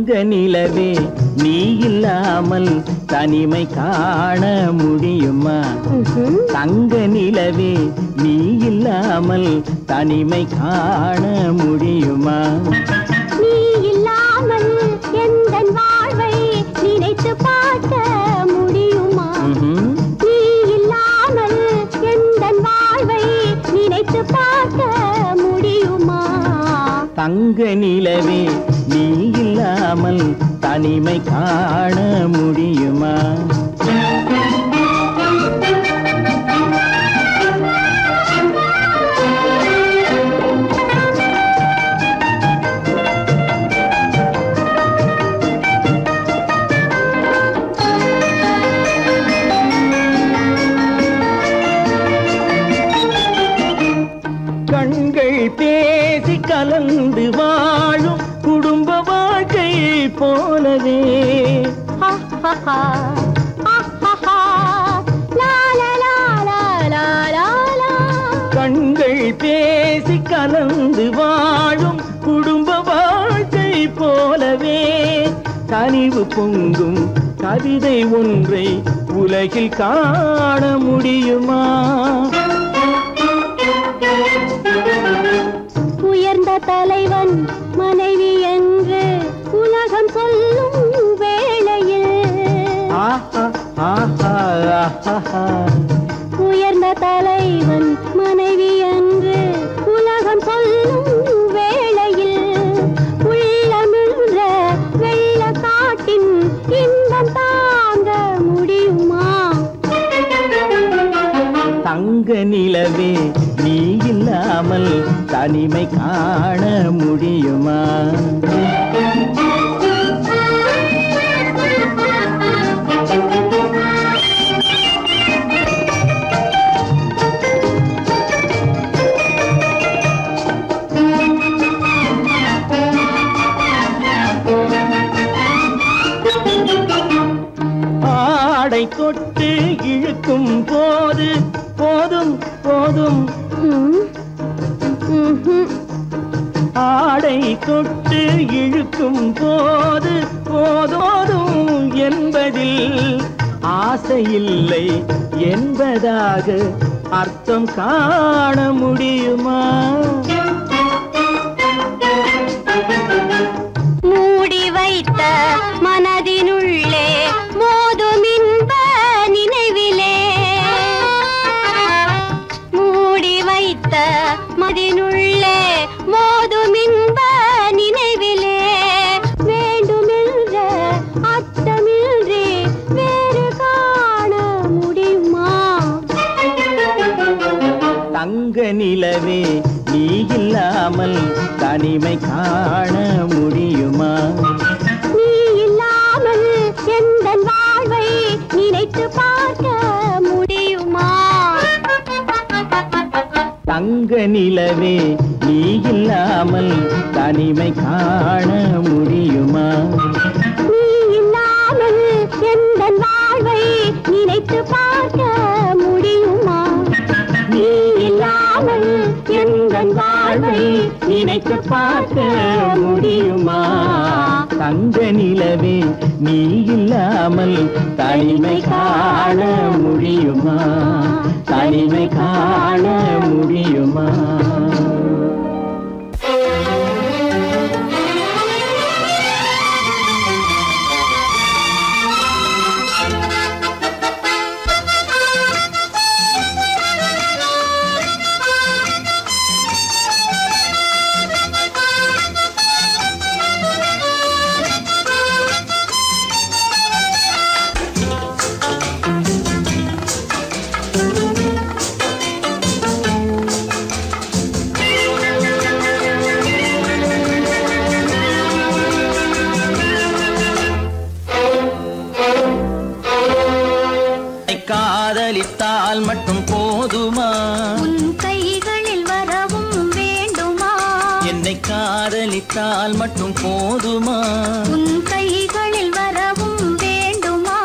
தங்க நிலவே நீ இல்லாமல் தனிமை காண முடியுமா? தங்க நிலவே நீ இல்லாமல் தனிமை காண முடியுமா? நீ இல்லாமல் எந்தன் வாழ்வை நினைத்து பார்க்க முடியுமா? நீ இல்லாமல் எந்தன் வாழ்வை நினைத்து பார்க்க முடியுமா? தங்க நிலவே நீ இல்லாமல் தனிமை காண முடியுமா? கண்கள் பேசி கலந்து வாழும் குடும்ப வாழ்க்கை போலவே கண்கள் பேசி கலந்து வாழும் குடும்ப வாழ்க்கை போலவே கனிவு பொங்கும் கவிதை ஒன்றை உலகில் காண முடியுமா? உயர்ந்த தலைவன் மனைவி என்று உலகம் சொல்லும் வேளையில் உயர்ந்த தலைவன் மனைவி என்று உலகம் சொல்லும் வேளையில் உள்ளமிழ்ந்த வெள்ள காட்டின் இன்பம் தாங்க முடியுமா? தங்க நிலவே நீ இல்லாமல் தனிமை காண முடியுமா? ஆடை தொட்டு இழுக்கும் போது போதும் போதும் ஆடை தொட்டு இழுக்கும் போது போதோதும் என்பதில் ஆசையில்லை என்பதாக அர்த்தம் காண முடியுமா? மூடி வைத்த மனதினுள்ளே மோதும் இன்ப நினைவிலே மூடி வைத்த மனதினுள்ளே மோதும் இன்ப நினைவிலே வேண்டுமென்ற அர்த்தமின்றி வேறு காண முடியுமா? தங்க நிலவே நீ இல்லாமல் தனிமை காண முடியுமா? நீ இல்லாமல் எந்தன் வாழ்வை நினைத்து பார்க்க முடியுமா? தங்க நிலவே நீ இல்லாமல் தனிமை காண முடியுமா? நீ இல்லாமல் எந்தன் வாழ்வை நினைத்து பார்க்க முடியுமா? நீ இல்லாமல் எந்தன் வாழ்வை நினைத்து பார்க்க முடியுமா? தங்க நிலவே நீ இல்லாமல் தனிமை காண முடியுமா? தனிமை காண முடியுமா? காதலித்தால் மட்டும் போதுமா? உன் கைகளில் வரவும் வேண்டுமா? என்னை காதலித்தால் மட்டும் போதுமா? உன் கைகளில் வரவும் வேண்டுமா?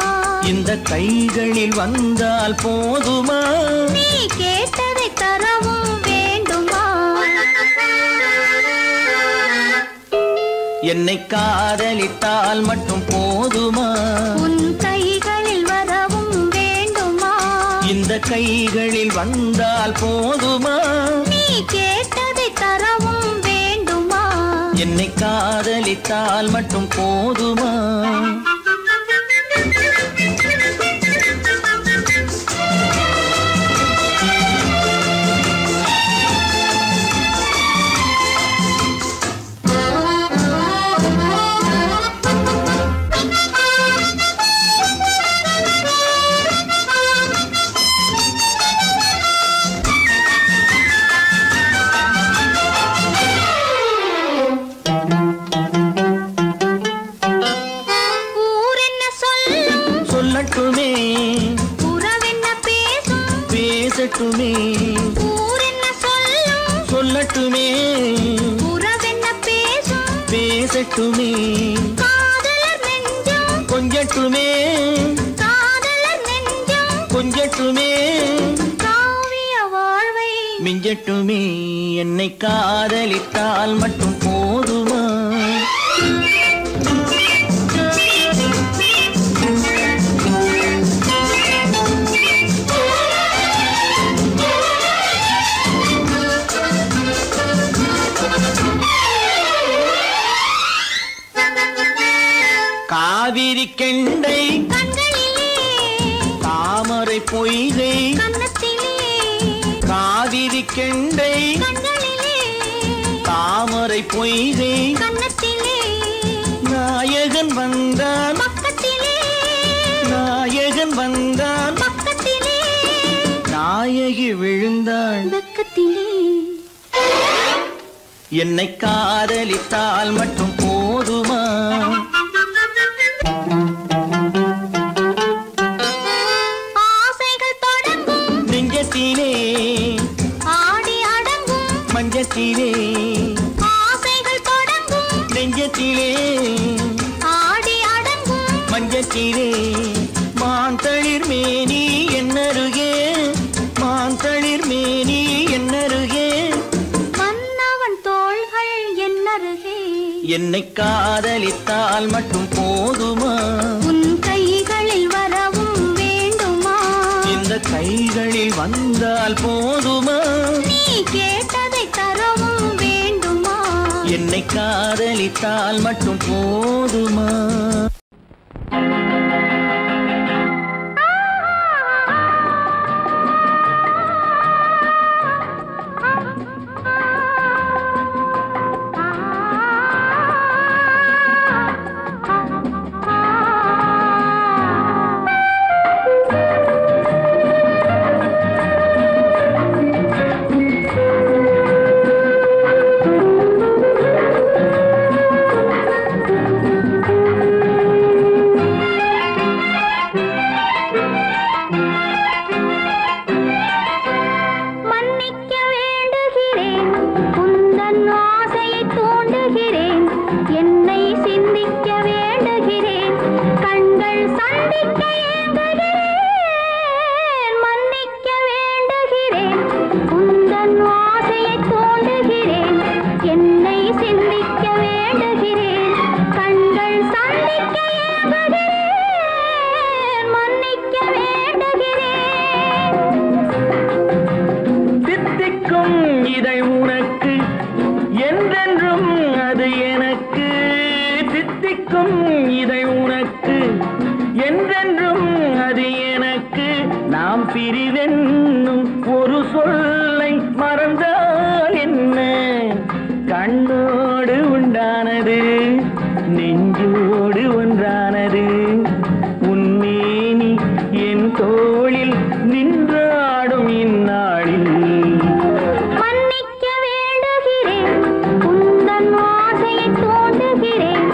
இந்த கைகளில் வந்தால் போதுமா? நீ கேட்டதை தரவும் வேண்டுமா? என் என்னை காதலித்தால் மட்டும் போதுமா? உன் கைகளில் வரவும் வேண்டுமா? இந்த கைகளில் வந்தால் போதுமா? நீ கேட்டதை தரவும் வேண்டுமா? என்னை காதலித்தால் மட்டும் போதுமா? சொல்லட்டுமே உறவென்ன பேசும் பேசட்டுமே ஊர் என்ன சொல்லும் சொல்லட்டுமே உறவென்ன பேசும் பேசட்டுமே காதலர் நெஞ்சம் கொஞ்சட்டுமே காதலர் நெஞ்சம் கொஞ்சட்டுமே காவிய வாழ்வை மிஞ்சட்டுமே என்னை காதலித்தால் மட்டும் போதுமா? காவிரி கெண்டை கண்களிலே தாமரை பொய்கை கன்னத்திலே காவிரி கெண்டை கண்களிலே தாமரை பொய்கை கன்னத்திலே நாயகன் வந்தான் பக்கத்திலே நாயகன் வந்தான் பக்கத்திலே நாயகி விழுந்தாள் பக்கத்திலே என்னை காதலித்தால் மட்டும் போதுமா? ஆசைகள் தொடங்கும் நெஞ்சத்திலே ஆடி அடங்கும் மஞ்சத்திலே ஆசைகள் தொடங்கும் நெஞ்சத்திலே ஆடி அடங்கும் மஞ்சத்திலே மாந்தளிர் மேனி என்னருகே மாந்தளிர் மேனி என்னருகே மன்னவன் தோள்கள் என்னருகே என்னை காதலித்தால் மட்டும் போதுமா? உன் கைகளில் வரவும் வேண்டுமா? இந்த கைகளில் வந்தால் போதுமா? நீ கேட்டதை தரவும் வேண்டுமா? என்னை காதலித்தால் மட்டும் போதுமா? மன்னிக்க வேண்டுகிறேன் உந்தன் ஆசையை தூண்டுகிறேன் என்னை சிந்திக்க வேண்டுகிறேன் கண்கள் சந்திக்க ஏங்குகிறேன் மன்னிக்க வேண்டுகிறேன் உந்தன் ஆசையை தூண்டுகிறேன் என்னை சிந்திக்க வேண்டுகிறேன் கண்கள் சந்திக்க ஏங்குகிறேன் மன்னிக்க வேண்டுகிறேன் தித்திக்கும் இதை உனக்கு என்றென்றும் அது எனக்கு தித்திக்கும் இதை உனக்கு என்றென்றும் அது எனக்கு நாம் பிரிவென்னும் ஒரு சொல்லை மறந்தால் என்ன கண்ணோடு உண்டானது நெஞ்சோடு ஒன்றானது உன்மேனி என் தோளில் நின்றாடும் இந்நாளில் மன்னிக்க வேண்டுகிறேன் உந்தன் ஆசையை தூண்டுகிறேன்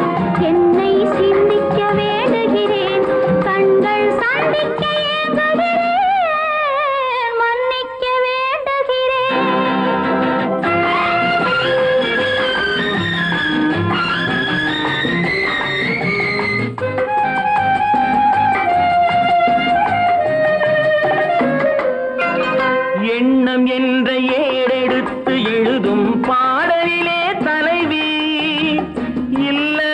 என்னை சிந்திக்க வேண்டுகிறேன் கண்கள் சந்திக்க ஏங்குகிறேன் மன்னிக்க வேண்டுகிறேன் எண்ணம் என்ற ஏடெடுத்து எழுதும் பாடலிலே தலைவி இல்லை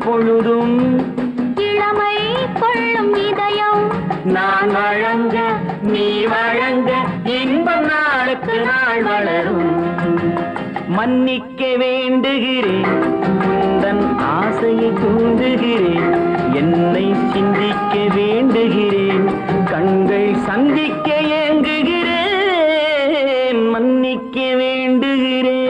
பொழுதும் இளமை கொள்ளும் இதயம் நான் வழங்க நீ வழங்க இன்பம் நாளுக்கு நாள் வளரும். மன்னிக்க வேண்டுகிறேன், உந்தன் ஆசையை தூண்டுகிறேன், என்னை சிந்திக்க வேண்டுகிறேன், கண்கள் சந்திக்க ஏங்குகிறேன், மன்னிக்க வேண்டுகிறேன்.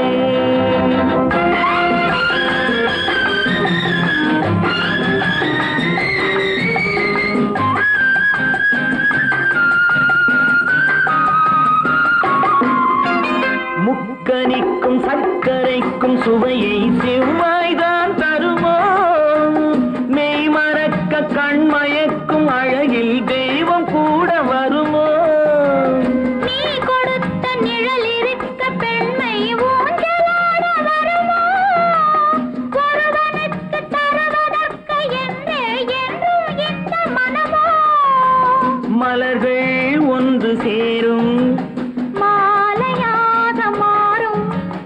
முக்கனிக்கும் சர்க்கரைக்கும் சுவையை செவ்வாய்தான் தருமோ, மெய் மறக்க கண்மயக்கும் அழகில் தெய்வம் கூட வருமோ. நீ கொடுத்த நிழல் இருக்க பெண்மை ஊஞ்சலாட வருமோ, ஒருவனுக்கு தருவதற்கு என்றே என்றும் இந்த மனமோ. மலர்கள் ஒன்று சேரும்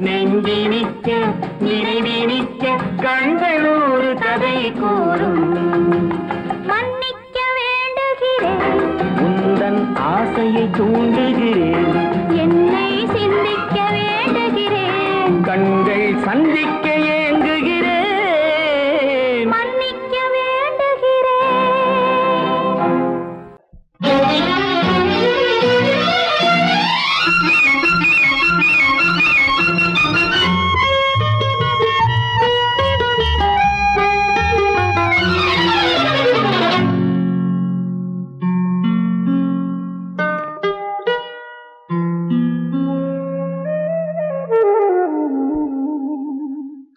நெஞ்சினிக்க நினைவினிக்க கண்கள் ஒரு கதை கூறும். மன்னிக்க வேண்டுகிறேன், உந்தன் ஆசையை தூண்டுகிறேன், என்னை சிந்திக்க வேண்டுகிறேன், கண்கள் சந்திக்க ஏங்குகிறேன், மன்னிக்க வேண்டுகிறேன்.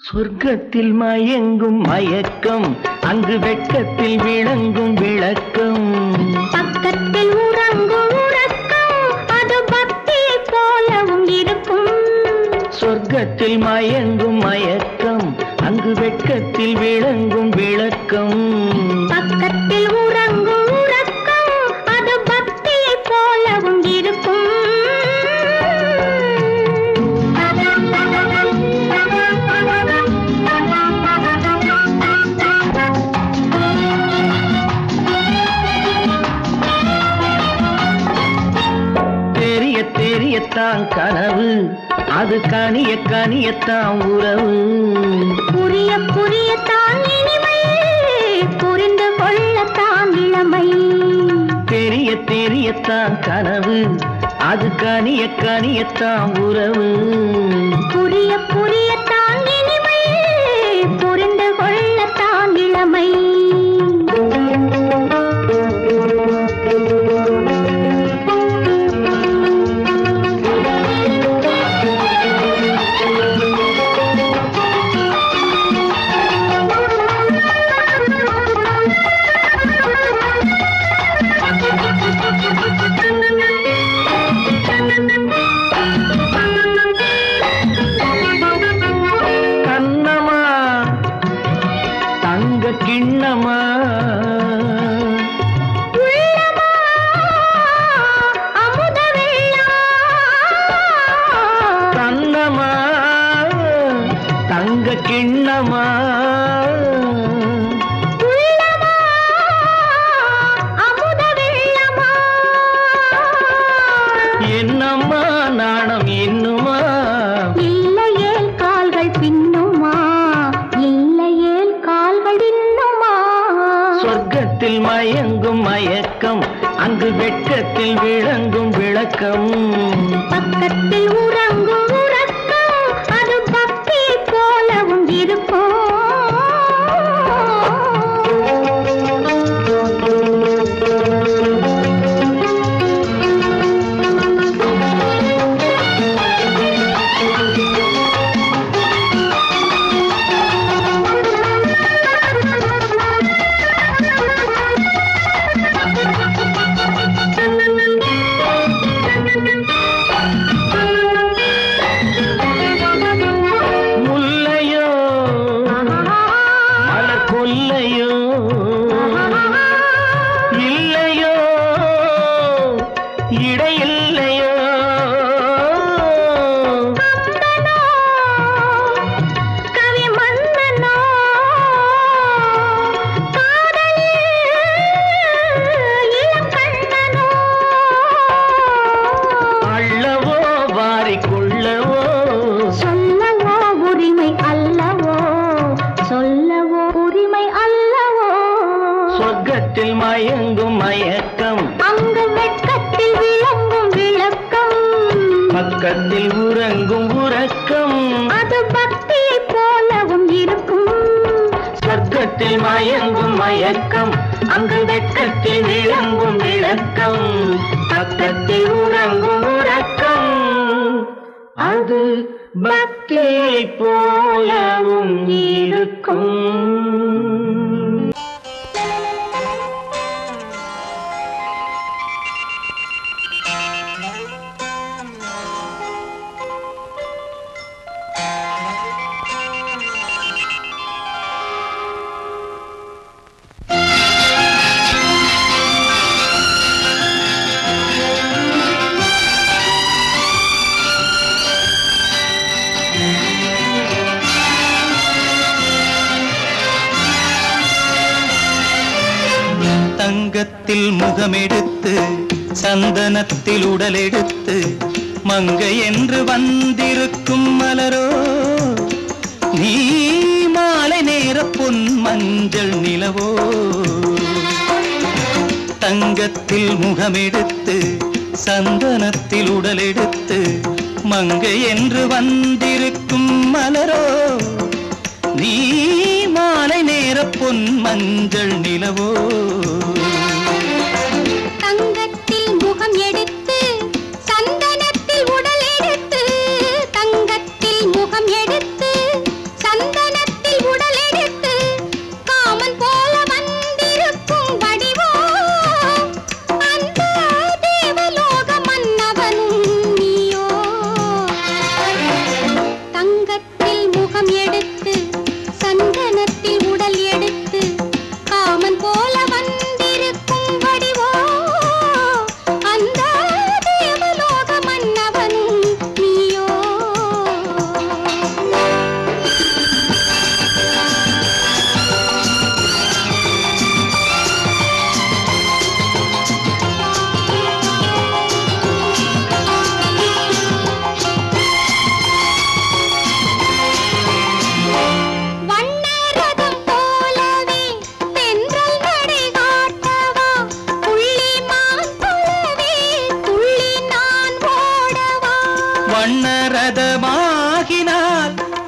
சொர்க்கத்தில் மயங்கும் மயக்கம், அங்கு வெட்கத்தில் விளங்கும் விளக்கம், பக்கத்தில் உறங்கும் உறக்கம், அது பக்தியை போலவும் இருக்கும். சொர்க்கத்தில் மயங்கும் மயக்கம், அங்கு வெட்கத்தில் விளங்கும் விளக்கம், பக்கத்தில் உறங்கும் உறக்கம், அது பக்தியை போலவும் இருக்கும். தெரியத்தான் கனவு, அது கனிய கனியத்தான் உறவு, புரிய புரியத்தான் இனிமை, புரிந்து கொள்ளத்தான் இளமை. தெரியத்தான் கனவு, அது கனிய கனியத்தான் உறவு, புரிய புரியத்தான் இனிமை, புரிந்து கொள்ளத்தான் இளமை. கண்ணமா தங்க கிண்ணமா, கண்ணமா தங்க கிண்ணமா, என்னம்மா நாணம் இன்னுமா, இல்லையேல் கால்கள் பின்னுமா, இல்லையேல் கால்கள் இன்னுமா. சொர்க்கத்தில் மயங்கும் மயக்கம், அங்கு வெட்கத்தில் விளங்கும் விளக்கம், பக்கத்தில் உறங்கும் உறக்கம், அது பக்தியை போலவும் இருக்கும். முல்லையோ சொர்க்கத்தில் மயங்கும் மயக்கம் அங்கு வெட்கத்தில் விளங்கும் விளக்கம் பக்கத்தில் உறங்கும் உறக்கம் அது பக்தியை போலவும் இருக்கும். தங்கத்தில் முகமெடுத்து சந்தனத்தில் உடலெடுத்து மங்கை என்று வந்திருக்கும் மலரோ நீ மாலை நேர பொன் மஞ்சள் நிலவோ. தங்கத்தில் முகமெடுத்து சந்தனத்தில் உடலெடுத்து மங்கை என்று வந்திருக்கும் மலரோ நீ மாலை நேர பொன் மஞ்சள் நிலவோ. தங்கத்தில் முகம் எடுத்து சந்தனத்தில் உடல் எடுத்து தங்கத்தில் முகம் எடுத்து சந்தனத்தில் உடல் எடுத்து காமன் போல வந்திருக்கும் வடிவோ அந்த தேவலோக மன்னவனும் நீயோ. தங்கத்தில் முகம் எடுத்து சந்தனத்தில் உடல் எடுத்து காமன் போல வந்திருக்கும் வடிவோ அந்த தேவலோக மன்னவனும் நீயோ. வண்ணரதம் போலவே தென்றல் நடை காட்டவா புள்ளிமான் போலவே துள்ளி நான் ஓடவா. வண்ணரதமாகினால்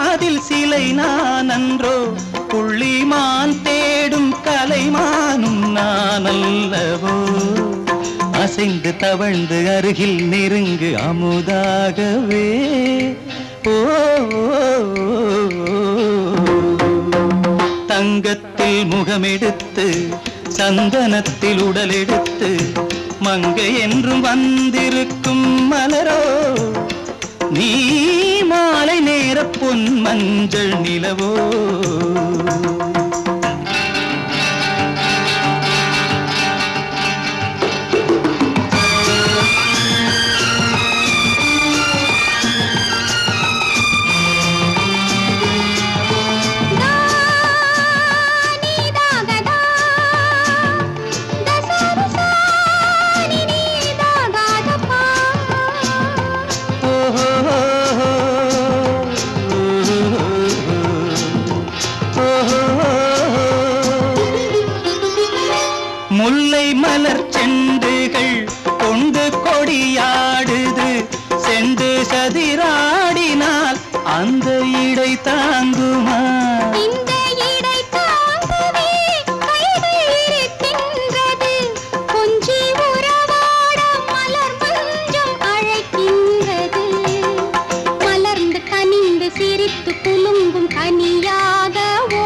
அதில் சிலை நான் அன்றோ புள்ளிமான் தேடும் கலைமானும் நான் அல்லவோ. அசைந்து தவழ்ந்து அருகில் நெருங்கு அமுதாகவே ஓ. தங்கத்தில் முகமெடுத்து சந்தனத்தில் உடலெடுத்து மங்கை என்றும் வந்திருக்கும் மலரோ நீ மாலை நேர பொன் மஞ்சள் நிலவோ. முல்லை மலர் செண்டுகள் கொண்டு கொடியாடுது செண்டு சதிராடினால் அந்த இடை தாங்குமா. இந்த இடை தாங்கவே கைகள் இருக்கின்றது கொஞ்சி உறவாட மலர் மஞ்சம் அழைக்கின்றது. மலர்ந்து கனிந்து சிரித்து குலுங்கும் கனியாகவோ.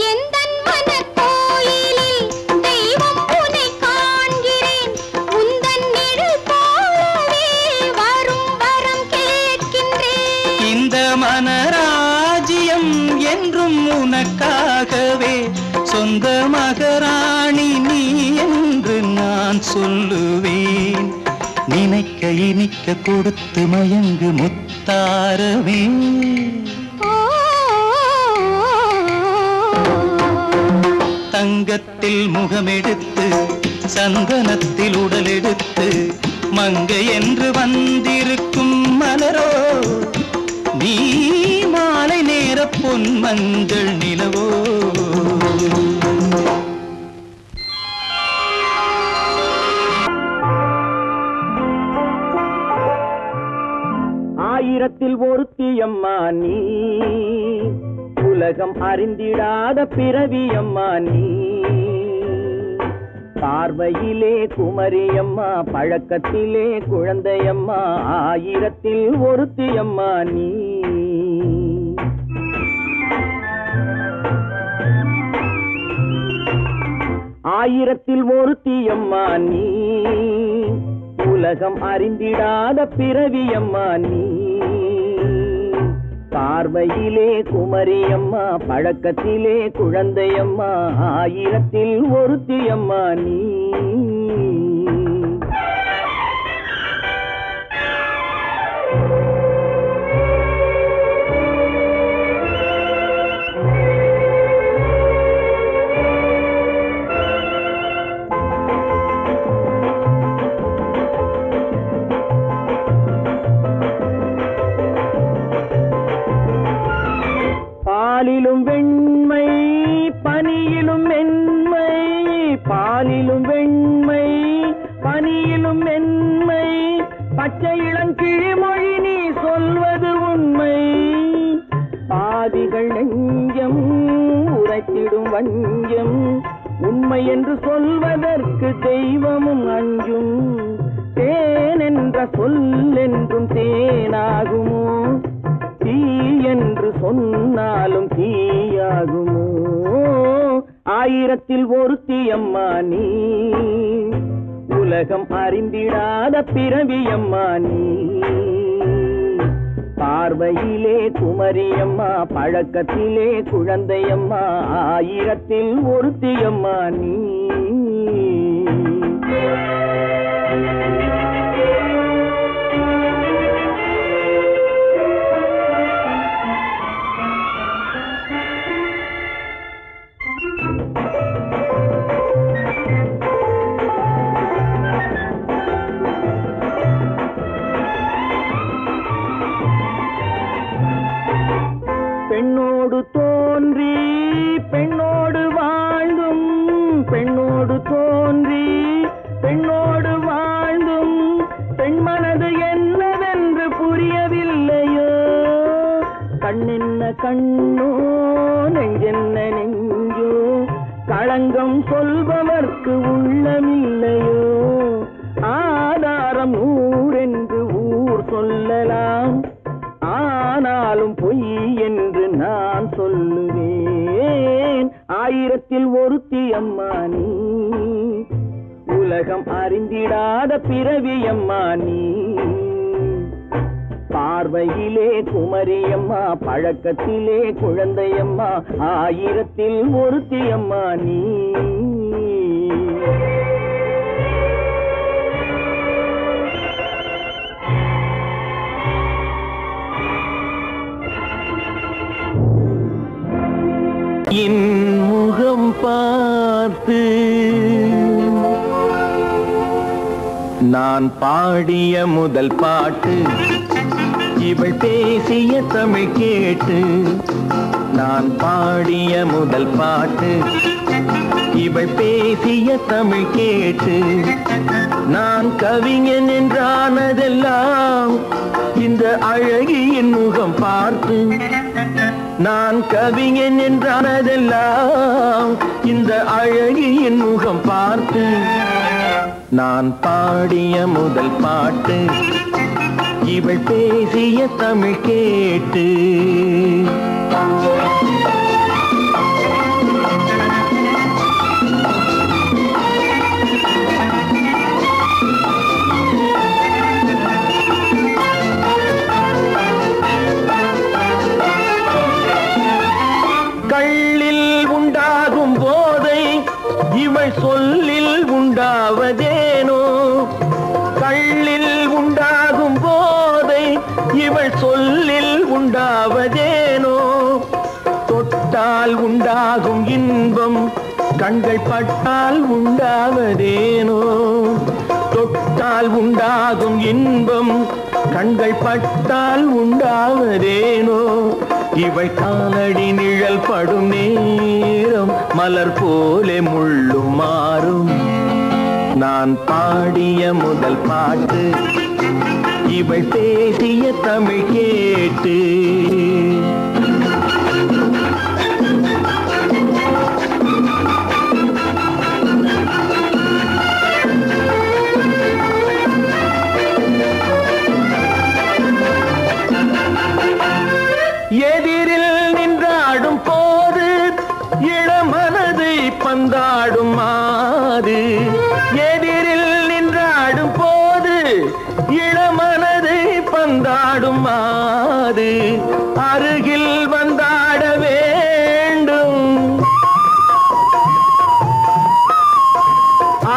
எந்தன் மனக்கோயிலில் தெய்வம் உன்னை காண்கிறேன் உந்தன் நிழல் போலவே வரும் வரம் கேட்கின்றேன். இந்த மனராஜ்யம் என்றும் உனக்காகவே சொந்த மகராணி நீ என்று நான் சொல்லுவேன். நினைக்க இனிக்க கொடுத்து மயங்கு முத்தாரவே. தங்கத்தில் முகமெடுத்து சந்தனத்தில் உடலெடுத்து மங்கை என்று வந்திருக்கும் மலரோ நீ மாலை நேர பொன் மஞ்சள் நிலவோ. ஆயிரத்தில் ஒருத்தியம்மா நீ, உலகம் அறிந்திடாத பிறவியம்மா நீ. பார்வையிலே குமரியம்மா, பழக்கத்திலே குழந்தையம்மா, ஆயிரத்தில் ஒருத்தியம்மா நீ. ஆயிரத்தில் ஒருத்தியம்மா நீ, உலகம் அறிந்திடாத பிறவியம்மா நீ. பார்வையிலே குமரியம்மா, பழக்கத்திலே குழந்தையம்மா, ஆயிரத்தில் ஒருத்தியம்மா நீ. பாலிலும் வெண்மை பனியிலும் மென்மை, பாலிலும் வெண்மை பனியிலும் மென்மை, பச்சை இளங்கிழிமொழி நீ சொல்வது உண்மை. பாதிகள் நெஞ்சம் உரைத்திடும் வஞ்சம், உண்மை என்று சொல்வதற்கு தெய்வமும் அஞ்சும். தேன் என்ற சொல் என்றும் தேனாகுமோ, தீ என்று சொன்னாலும் தீயாகுமோ. ஆயிரத்தில் ஒருத்தியம்மா நீ, உலகம் அறிந்திடாத பிறவியம்மா நீ. பார்வையிலே குமரியம்மா, பழக்கத்திலே குழந்தையம்மா, ஆயிரத்தில் ஒருத்தியம்மா நீ. பெண்ணோடு தோன்றி பெண்ணோடு வாழ்ந்தும், பெண்ணோடு தோன்றி பெண்ணோடு வாழ்ந்தும், பெண் மனது என்னவென்று புரியவில்லையோ. கண்ணென்ன கண்ணோ, நெஞ்சென்ன நெஞ்சோ, களங்கம் சொல்பவர்க்கு உள்ளமில்லையோ. ஆதாரம் நூறென்று ஊர் சொல்லலாம், ஆனாலும் பொய் என்று நான் சொல்லுவேன். ஆயிரத்தில் ஒருத்தியம்மா நீ, உலகம் அறிந்திடாத பிறவியம்மா நீ. பார்வையிலே குமரியம்மா, பழக்கத்திலே குழந்தையம்மா, ஆயிரத்தில் ஒருத்தியம்மா நீ. என் முகம் பார்த்து நான் பாடிய முதல் பாட்டு, இவள் பேசிய தமிழ் கேட்டு. நான் பாடிய முதல் பாட்டு, இவள் பேசிய தமிழ் கேட்டு. நான் கவிஞன் என்றானதெல்லாம் இந்த அழகியின் முகம் பார்த்து. நான் கவிஞன் என்றானதெல்லாம் இந்த அழகியின் முகம் பார்த்து. நான் பாடிய முதல் பாட்டு, இவள் பேசிய தமிழ் கேட்டு. கள்ளில் உண்டாகும் போதை இவள் சொல்லில் உண்டாவதேனோ. கள்ளில் உண்டாகும் போதை இவள் சொல்லில் உண்டாவதேனோ. தொட்டால் உண்டாகும் இன்பம் கண்கள் பட்டால் உண்டாவதேனோ. தொட்டால் உண்டாகும் இன்பம் கண்கள் பட்டால் உண்டாவதேனோ. இவை காலடி நிழல் படும் நேரம் மலர் போலே முள்ளும் மாறும். நான் பாடிய முதல் பாட்டு இவள் பேசிய தமிழ் கேட்டு. எதிரில் நின்றாடும் போது இளமனதை பந்தாடும் மாது. எதிரில் நின்றாடும் போது இளமனதை பந்தாடும் மாது. அருகில் வந்தாட வேண்டும்,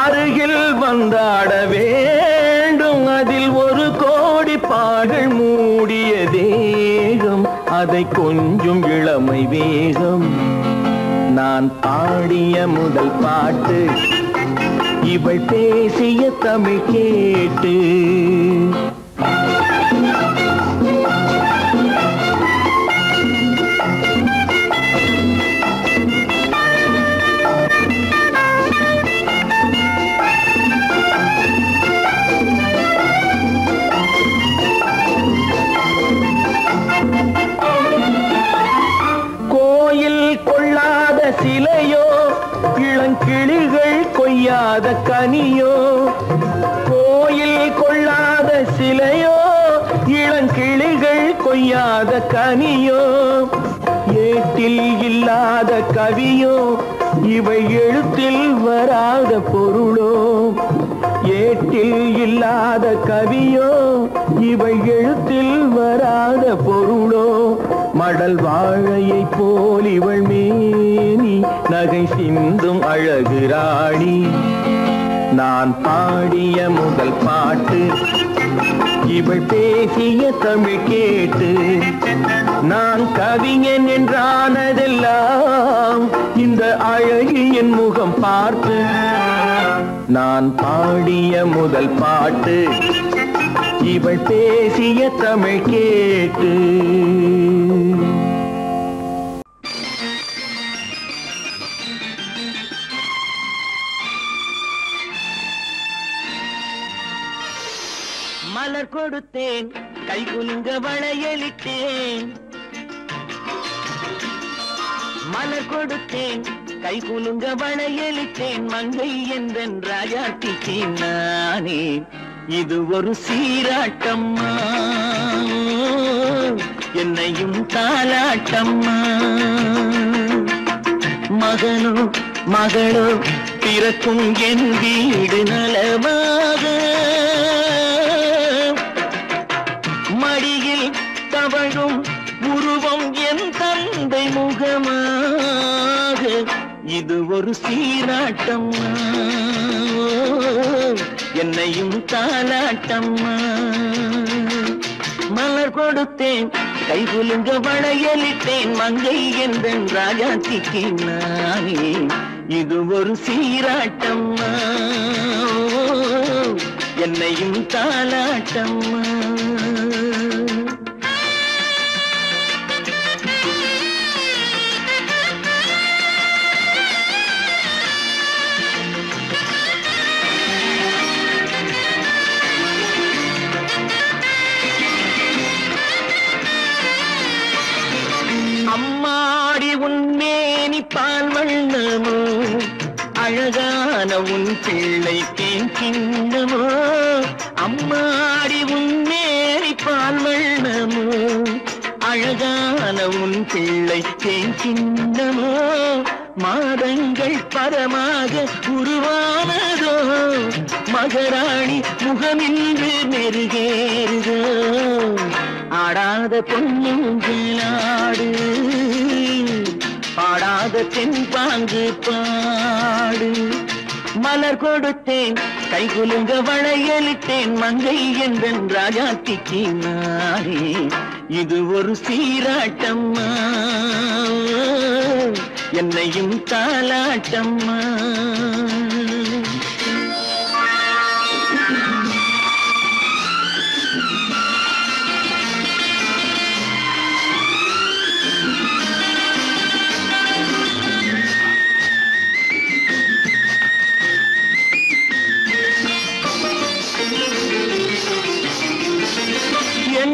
அருகில் வந்தாட வேண்டும். அதில் ஒரு கோடி பாடல் மூடிய தேகம், அதை கொஞ்சம் இளமை வேகம். நான் பாடிய முதல் பாட்டு இவள் பேசிய தமிழ் கேட்டு. சிலையோ இளங்கிளிகள் கொய்யாத கனியோ. கோயில் கொள்ளாத சிலையோ இளங்கிளிகள் கொய்யாத கனியோ. ஏட்டில் இல்லாத கவியோ இவை எழுத்தில் வராத பொருளோ. ஏட்டில் இல்லாத கவியோ இவை எழுத்தில் வராத பொருளோ. மடல் வாழையை போல் இவள் மேனி நகை சிந்தும் அழகு ராணி. நான் பாடிய முதல் பாட்டு இவள் பேசிய தமிழ் கேட்டு. நான் கவிஞன் என்றானதெல்லாம் இந்த அழகியின் முகம் பார்த்து. நான் பாடிய முதல் பாட்டு இவள் பேசிய தமிழ் கேட்டு. மலர் கொடுத்தேன், கைகுலுங்க வளையலிட்டேன். மலர் கொடுத்தேன், கைகுலுங்க வளையலிட்டேன். மங்கை என்றன் ராஜாத்திக்கு நானே. இது ஒரு சீராட்டம்மா, என்னையும் தாலாட்டம்மா. மகனோ மகளோ பிறக்கும் என் வீடு நலமாக. மடியில் தவழும் உருவம் என் தந்தை முகமாக. இது ஒரு சீராட்டம்மா, என்னையும் தாலாட்டம்மா. மலர் கொடுத்தேன், கைகுலுங்க வளையலிட்டேன். மங்கை என்றன் ராஜாத்திக்கு நானே. இது ஒரு சீராட்டம்மா, என்னையும் தாலாட்டம்மா. அம்மாடி உன்மேனி பால் வண்ணமோ, அழகான உன் பிள்ளை தேன் கிண்ணமோ. அம்மாடி உன்மேனி பால் வண்ணமோ, அழகான உன் பிள்ளை தேன் கிண்ணமோ. மாதங்கள் பரமாக உருவானதோ, மகராணி முகமின்று மெருகேறுதோ. ஆடாத பொன்னுங்களாடு, பாடாத தென்பாங்கு பாடு. மலர் கொடுத்தேன், கைகுலுங்க வளையலிட்டேன். மங்கை என்றன் ராஜாத்திக்கு நானே. இது ஒரு சீராட்டம்மா, என்னையும் தாலாட்டம்மா.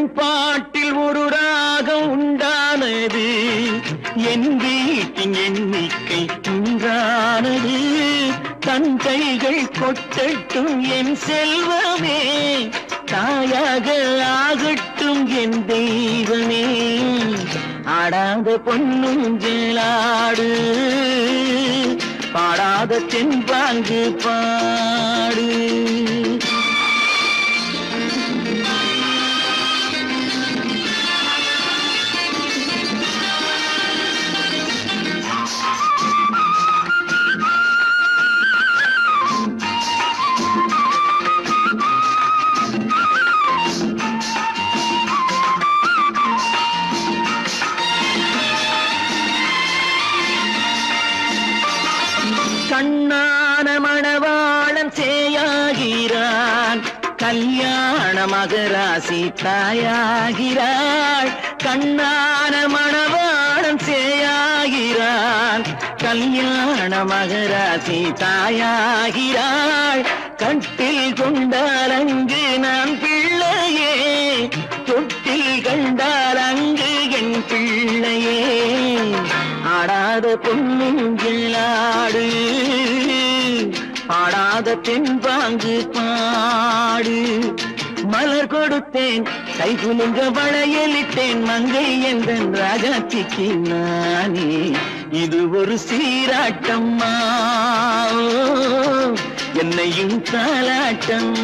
என் பாட்டில் ஒரு ராகம் உண்டானது, என் வீட்டின் எண்ணிக்கை உண்டானது. தன் கைகள் கொட்டட்டும் என் செல்வமே, தாயாக ஆகட்டும் என் தெய்வமே. ஆடாத பொன்னுஞ்சலாடு, பாடாத தென்பாங்கு பாடு. கண்ணான மணவாளன் சேயாகிறான், கல்யாண மகராசி தாயாகிறாள். கண்ணான மணவாளன் சேயாகிறான், கல்யாண மகராசி தாயாகிறாள். கட்டில் கொண்டால் அங்கு நான் பிள்ளையே, தொட்டில் கண்டால் அங்கு என் பிள்ளையே. ஆடாத பொன்னுஞ்சலாடு, பாடாத தென்பாங்கு பாடு. மலர் கொடுத்தேன், கை குலுங்க வளையலிட்டேன், மங்கை எந்தன் ராஜாத்திக்கு நானே. இது ஒரு சீராட்டம்மா, என்னையும் தாலாட்டம்.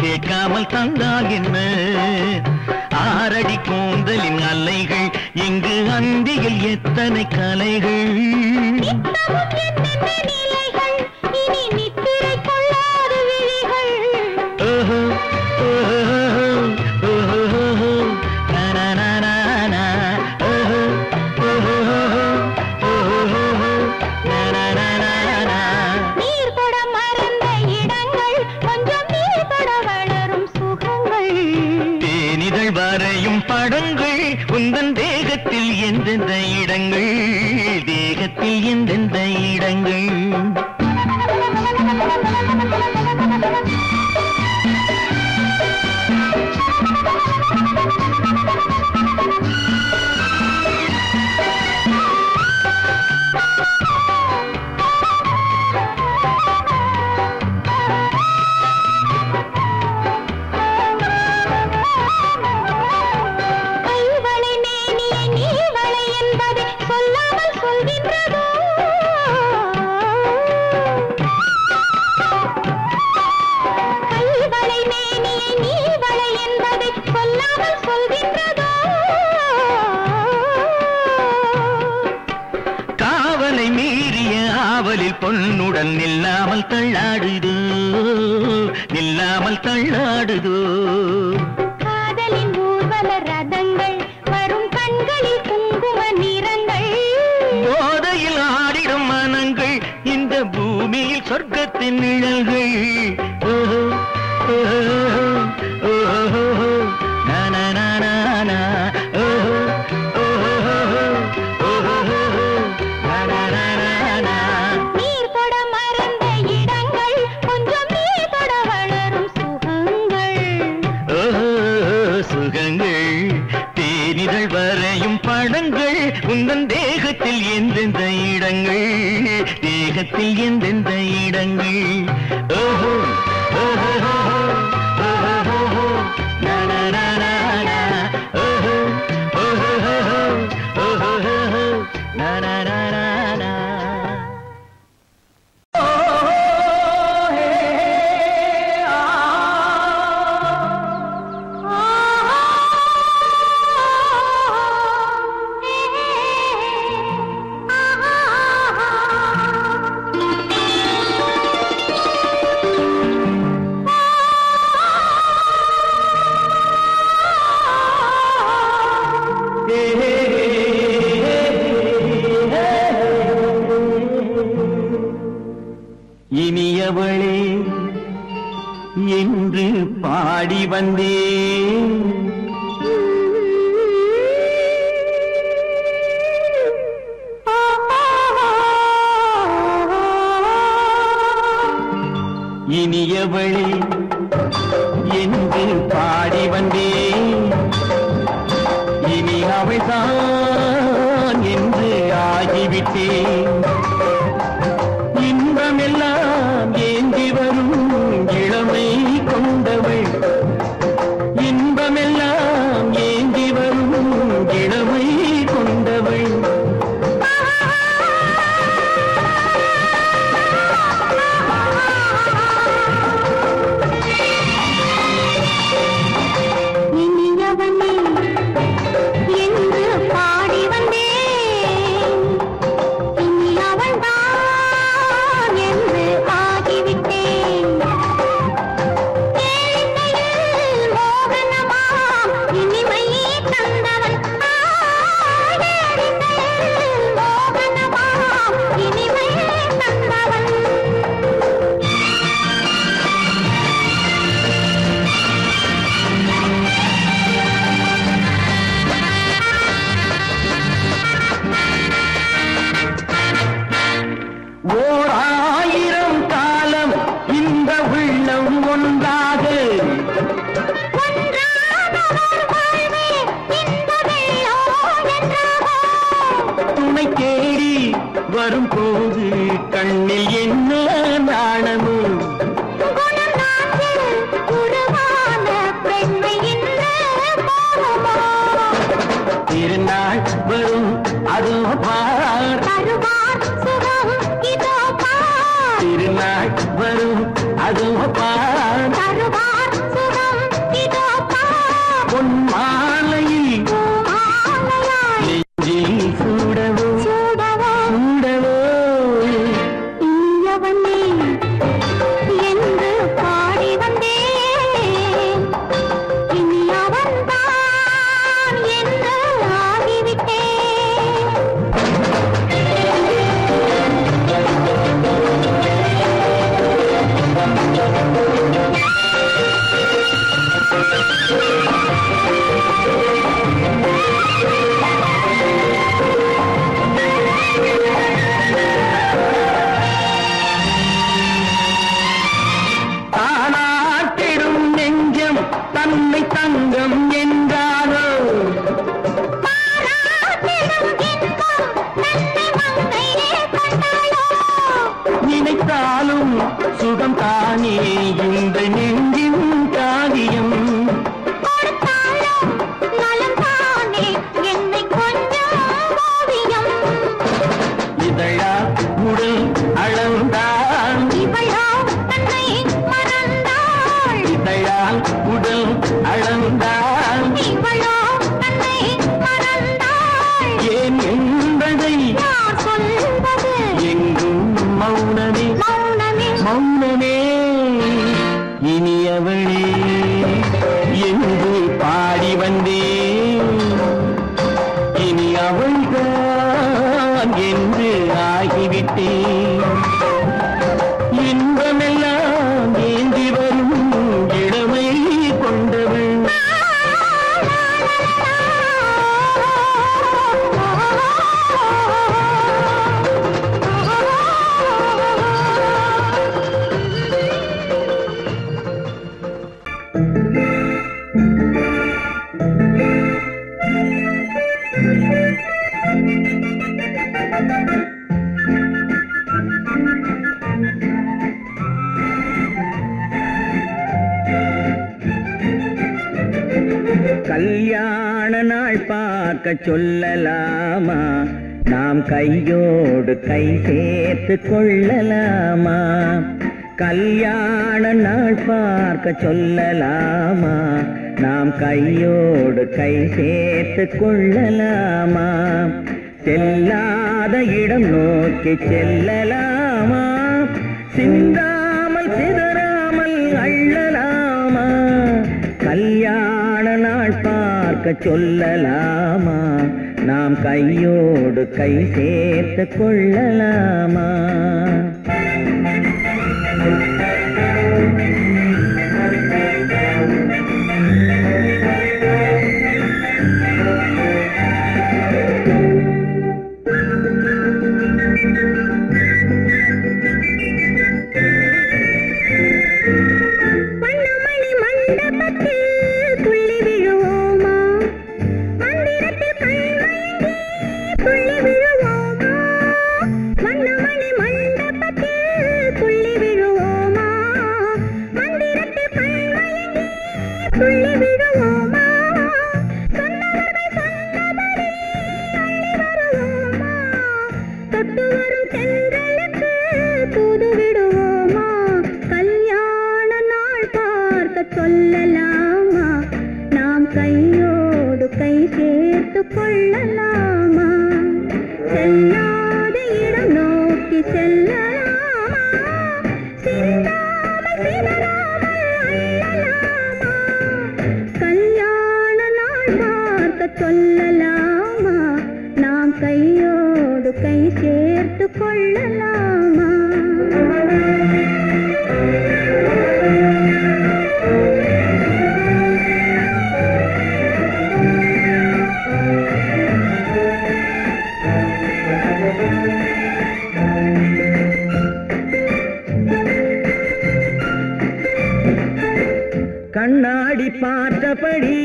கேட்காமல் தந்தால் என்ன? ஆரடி கூந்தலின் அலைகள், இங்கு அந்தியில் எத்தனை கலைகள். படங்கள் உந்தன் தேகத்தில் எந்தெந்த இடங்கள், தேகத்தில் எந்தெந்த இடங்கள். பொன்னுடன் நில்லாமல் தள்ளாடுதோ, நில்லாமல் தள்ளாடுதோ. காதலின் ஊர்வலம் மரத்தின் நிழல்கள் ஓஹோ ஓஹோ ஓஹோ நானா ஓஹோ ஓஹோ ஓஹோ நானா நீர் தொட மறந்த இடங்கள் கொஞ்சம் நீர் தொட வளரும் சுகங்கள் ஓஹோ சுகங்கள் தேனிதழ் வரையும் படங்கள் உந்தன் தேகத்தில் எந்தெந்த இடங்கள் தேகத்தில் எந்தெந்த இடங்கள் ஓஹோ ஓஹோ ஓஹோ நானா ஓஹோ ஓஹோ ஓஹோ நானா இனியவளே என்று பாடி வந்தேன் இனியவளே என்று பாடி வந்தேன் இனி அவள்தான் என்று ஆகிவிட்டேன் இன்பமெல்லாம் ஏந்தி வரும் இளமை கொண்டவள் இன்பமெல்லாம் ஏந்தி வரும் இளமை கொண்டவள் இனியவனே என்று பாடி வந்தேன் இனி அவள்தான் என்று ஆகிவிட்டேன் கேளிக்கையில் மோகனமாம் இனிமை தந்தவன் கேளிக்கையில் மோகனமாம் இனிமை தந்தவன் ஓர் ஆயிரம் காலம் இந்த உள்ளம் ஒன்றாக துணை தேடி வரும்போது கண்ணில் என்ன நாணமும் திருநாள் வரும் அதோ பார் திருநாள் வரும் அதோ பார் பொன் மாலையில் நெஞ்சில் சூடவோ சூடவோ என்று பாடி வந்தேன் இனி அவன்தான் என்று ஆகிவிட்டேன் தானாட்டிடும் நெஞ்சம் தன்னை தங்கம் என்றாரோ நினைத்தாலும் சுகம் தானே இந்த நெஞ்சின் காரியம் இதழா உடல் அளந்தால் இதழால் உடல் அளந்தால் ஏன் என்பதை எங்கும் மௌனமே மௌனமே இனியவளே என்று பாடி வந்தேன் இனி அவள்தான் என்று ஆகிவிட்டேன் இன்பம் கல்யாண நாள் பார்க்க சொல்லலாமா, நாம் கையோடு கை சேர்த்து கொள்ளலாமா? கல்யாண நாள் பார்க்க சொல்லலாமா, நாம் கையோடு கை சேர்த்து கொள்ளலாமா? செல்லாத இடம் நோக்கி செல்லலாமா, சிந்தாமல் சிதறாமல் அள்ளலாமா? கல்யாண நாள் பார்க்க சொல்லலாமா, நாம் கையோடு கை சேர்த்து கொள்ளலாமா? கண்ணாடி பார்த்தபடி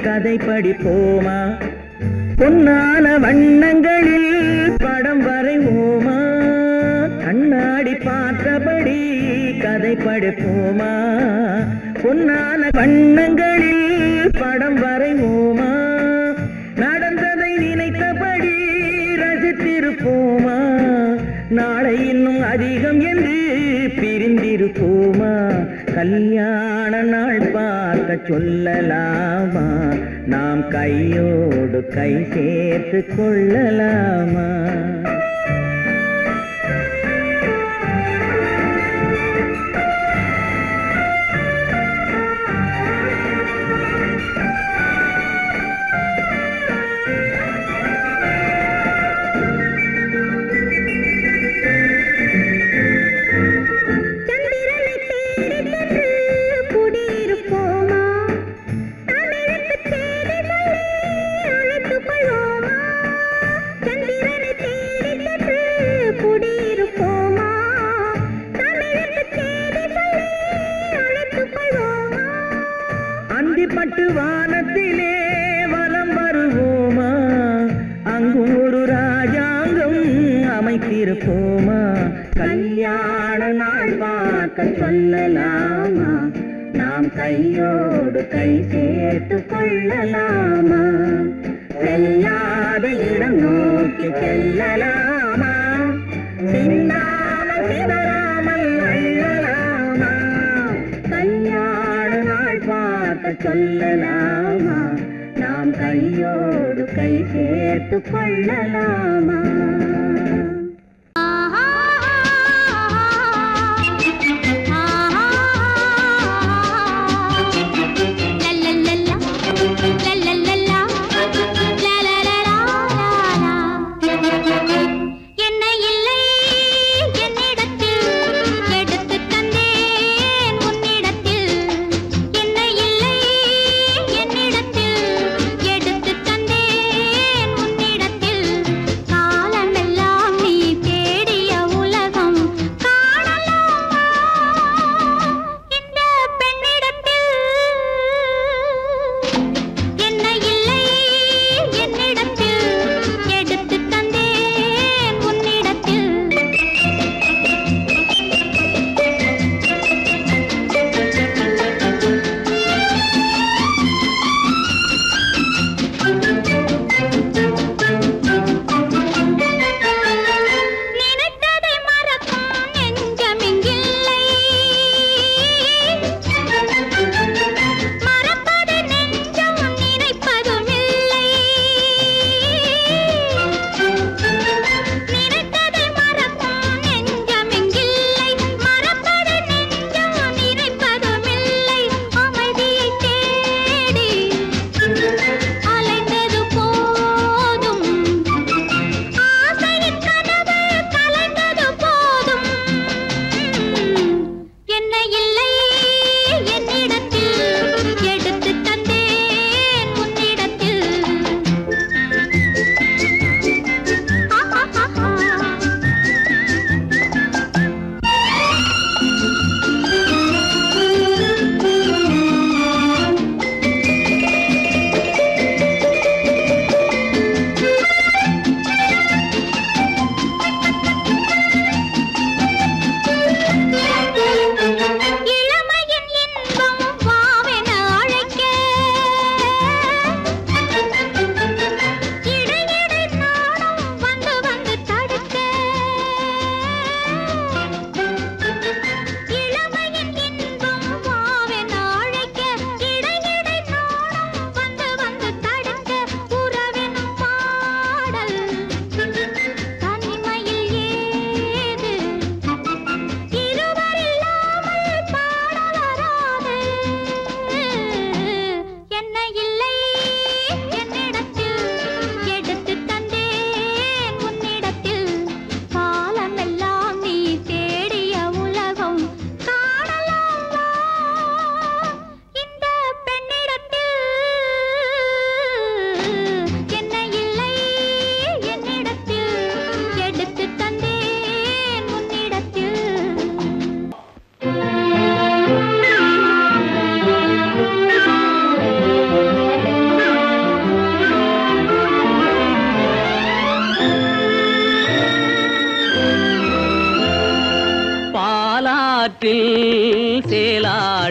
கதை படிப்போமா, பொன்னான வண்ணங்களில் படம் வரைவோமா? கண்ணாடி பார்த்தபடி கதை படிப்போமா, பொன்னான வண்ணங்களில் படம் வரைவோமா? நடந்ததை நினைத்தபடி ரசித்திருப்போமா, நாளை இன்னும் அதிகம் என்று பிரிந்திருப்போமா? கல்யாண நாள் பார்க்க சொல்லலாமா, நாம் கையோடு கை சேர்த்து கொள்ளலாமா? பட்டு வானத்திலே வலம் வருவோமா, அங்கும் ஒரு ராஜாங்கம் அமைத்திருப்போமா? கல்யாண நாள் பார்க்க சொல்லலாமா, நாம் கையோடு கை சேர்த்து கொள்ளலாமா? செல்லாத இடம் நோக்கி செல்லலாமா, சிந்தாமல் சிதறாமல் அள்ளலாமா? கல்யாண நாள் பார்க்க சொல்லலாமா, நாம் கையோடு கை சேர்த்து கொள்ளலாமா? காலமெல்லாம் நீ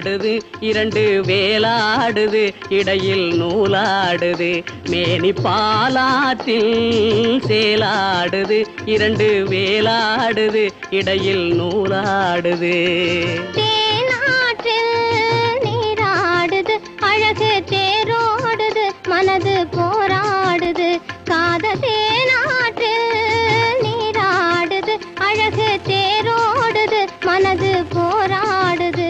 சேலாடுது இரண்டு வேலாடுது இடையில் நூலாடுது மேனி பாலாற்றில் சேலாடுது இரண்டு வேலாடுது இடையில் நூலாடுது தேனாற்றில் நீராடுது அழகு தேரோடுது மனது போராடுது காதல் தேனாற்றில் நீராடுது அழகு தேரோடுது மனது போராடுது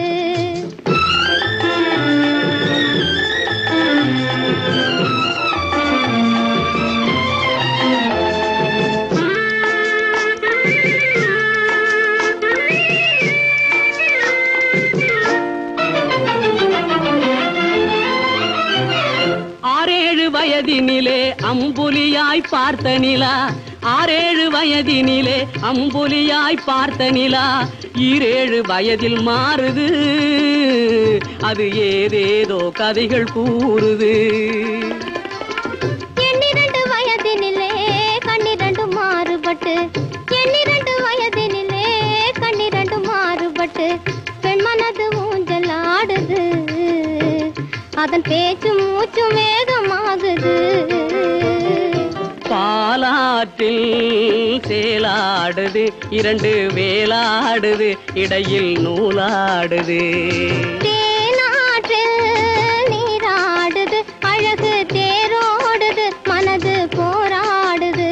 வயதினிலே அம்புலியாய் பார்த்த நிலா 6-7 வயதினிலே அம்புலியாய் பார்த்த நிலா 7 வயதில் மாறுது அது ஏதேதோ கதைகள் கூறுது 12 வயதினிலே கண்ணிரண்டு மாறுபட்டு 12 வயதினிலே கண்ணிரண்டு மாறுபட்டு பெண் மனது ஊஞ்சல் ஆடுது அதன் பேச்சு மூச்சு வேகமாகுது பாலாற்றில் சேலாடுது இரண்டு வேலாடுது இடையில் நூலாடுது தேனாற்றில் நீராடுது அழகு தேரோடுது மனது போராடுது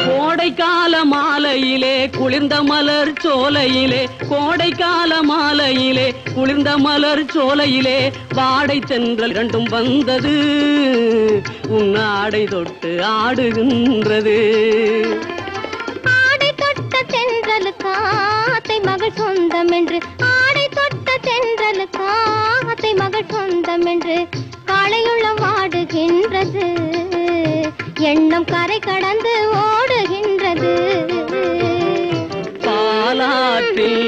கோடைக்கால மாலையிலே குளிர்ந்த மலர் சோலையிலே கோடைக்கால மாலையிலே குளிர்ந்த மலர் சோலையிலே வாடை சென்றல் இரண்டும் வந்தது உன்னாடை தொட்டு ஆடுகின்றது ஆடை தொட்ட தென்றலுக்கு ஆத்தை மகள் சொந்தம் என்று ஆடை தொட்ட தென்றலுக்கு ஆத்தை மகள் சொந்தம் என்று காளையுள்ள வாடுகின்றது எண்ணம் கரை கடந்து ஓடுகின்றது பாலாற்றில்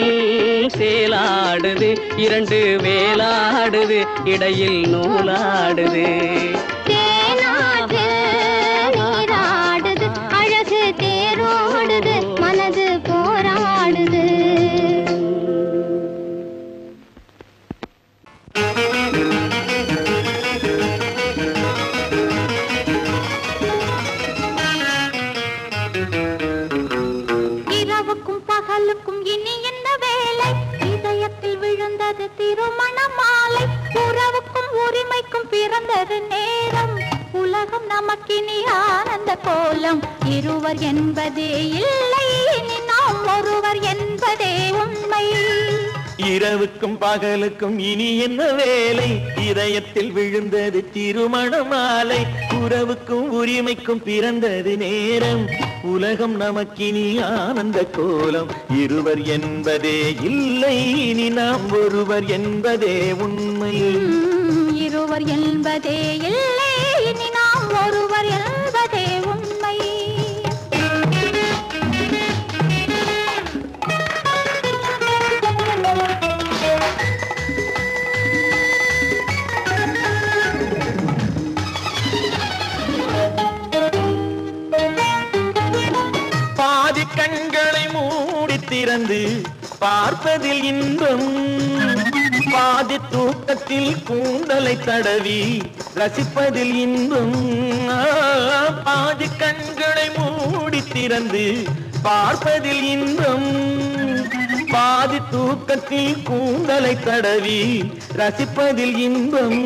சேலாடுது இரண்டு வேலாடுது இடையில் நூலாடுது தேனாற்றில் நீராடுது அழகு தேரோடுது மனது போராடுது இரவுக்கும் பகலுக்கும் இனி என்ன வேலை இதயத்தில் விழுந்தது திருமண மாலை உறவுக்கும் உரிமைக்கும் பிறந்தது நேரம் உலகம் நமக்கினி ஆனந்த கோலம் இருவர் என்பதே இல்லை இனி நாம் ஒருவர் என்பதே உண்மை இரவுக்கும் பகலுக்கும் இனி என்ன வேலை இதயத்தில் விழுந்தது திருமண மாலை உறவுக்கும் உரிமைக்கும் பிறந்தது நேரம் உலகம் நமக்கினி ஆனந்த கோலம் இருவர் என்பதே இல்லை இனி நாம் ஒருவர் என்பதே உண்மை இருவர் என்பதே இல்லை இனி நாம் ஒருவர் என்பதே உண்மை கண்களை மூடி திறந்து பார்ப்பதில் இன்பம் பாதி தூக்கத்தில் கூந்தலை தடவி ரசிப்பதில் இன்பம் பாதி கண்களை மூடி திறந்து பார்ப்பதில் இன்பம் பாதி தூக்கத்தில் கூந்தலை தடவி ரசிப்பதில் இன்பம்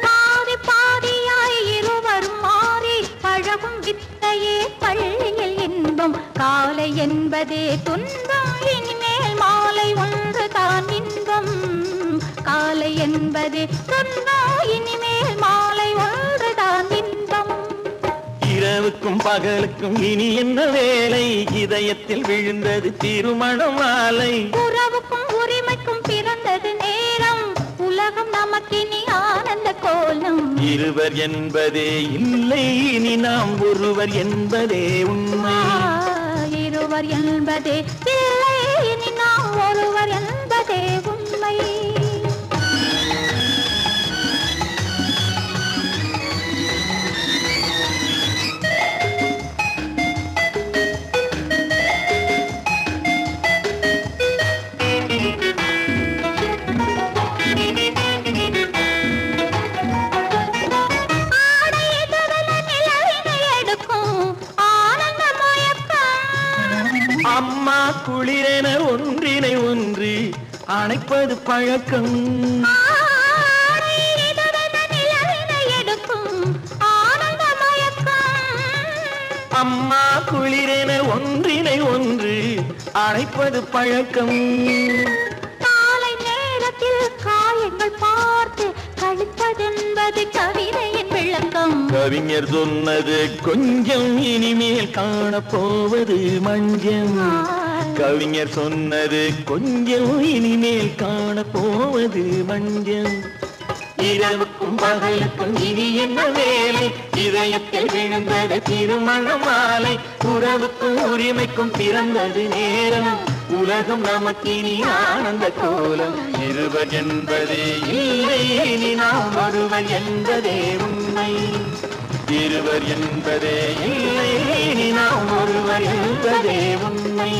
பாதி பாதியாய் இருவர் மாறி பழகும் வித்தையே பள்ளியில் இன்பம் காலை என்பதே துன்பம் இனிமேல் மாலை ஒன்று தான் இன்பம் காலை என்பதே துன்பம் இனிமேல் மாலை ஒன்று தான் இன்பம் இரவுக்கும் பகலுக்கும் இனி என்ன வேலை இதயத்தில் விழுந்தது திருமண மாலை உறவுக்கும் உரிமைக்கும் பிறந்தது நேரம் உலகம் நமக்கினி ஆனந்த கோலம் இருவர் என்பதே இல்லை இனி நாம் ஒருவர் என்பதே உண்மை இருவர் என்பதே இல்லை அணைப்பது பழக்கம். அம்மா குளிரென ஒன்றினை ஒன்று அணைப்பது பழக்கம். காலை நேரத்தில் காயங்கள் பார்த்து கழிப்பதென்பது கவிதையின் விளக்கம். கவிஞர் சொன்னது கொஞ்சம் இனிமேல் காணப்போவது மஞ்சம். கவிஞர் சொன்னது கொஞ்சம் இனிமேல் காணப்போவது மஞ்சம். இரவுக்கும் பகலுக்கும் இனி என்ன வேலை, இதயத்தில் விழுந்தது திருமண மாலை. உறவுக்கும் உரிமைக்கும் பிறந்தது நேரம், உலகம் நமக்கினி ஆனந்த கோலம். இருவர் என்பதே இல்லை இனி நாம் ஒருவர் என்பதே உண்மை. இருவர் என்பதே இல்லை இனி நாம் ஒருவர் என்பதே உண்மை.